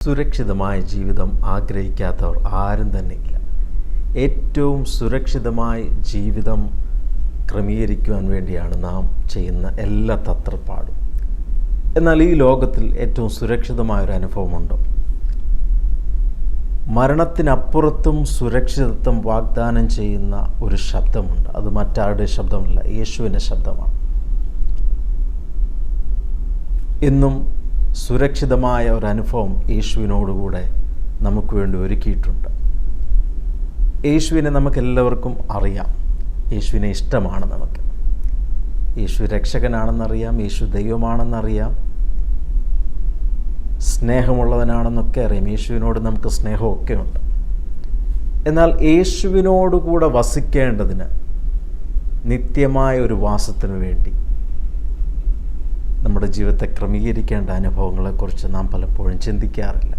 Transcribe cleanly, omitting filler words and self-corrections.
സുരക്ഷിതമായ ജീവിതം ആഗ്രഹിക്കാത്തവർ ആരും തന്നെ ഇല്ല. ഏറ്റവും സുരക്ഷിതമായ ജീവിതം ക്രമീകരിക്കുവാൻ വേണ്ടിയാണ് നാം ചെയ്യുന്ന എല്ലാ തത്രപ്പാടും. എന്നാൽ ഈ ലോകത്തിൽ ഏറ്റവും സുരക്ഷിതമായൊരു അനുഭവമുണ്ടോ? മരണത്തിനപ്പുറത്തും സുരക്ഷിതത്വം വാഗ്ദാനം ചെയ്യുന്ന ഒരു ശബ്ദമുണ്ട്. അത് മറ്റാരുടെ ശബ്ദമല്ല, യേശുവിൻ്റെ ശബ്ദമാണ്. ഇന്നും സുരക്ഷിതമായ ഒരനുഭവം യേശുവിനോടുകൂടെ നമുക്ക് വേണ്ടി ഒരുക്കിയിട്ടുണ്ട്. യേശുവിനെ നമുക്കെല്ലാവർക്കും അറിയാം. യേശുവിനെ ഇഷ്ടമാണ് നമുക്ക്. യേശു രക്ഷകനാണെന്നറിയാം, യേശു ദൈവമാണെന്നറിയാം, സ്നേഹമുള്ളവനാണെന്നൊക്കെ അറിയാം. യേശുവിനോട് നമുക്ക് സ്നേഹമൊക്കെ ഉണ്ട്. എന്നാൽ യേശുവിനോടുകൂടെ വസിക്കേണ്ടതിന്, നിത്യമായ ഒരു വാസത്തിനു വേണ്ടി നമ്മുടെ ജീവിതത്തെ ക്രമീകരിക്കേണ്ട അനുഭവങ്ങളെക്കുറിച്ച് നാം പലപ്പോഴും ചിന്തിക്കാറില്ല.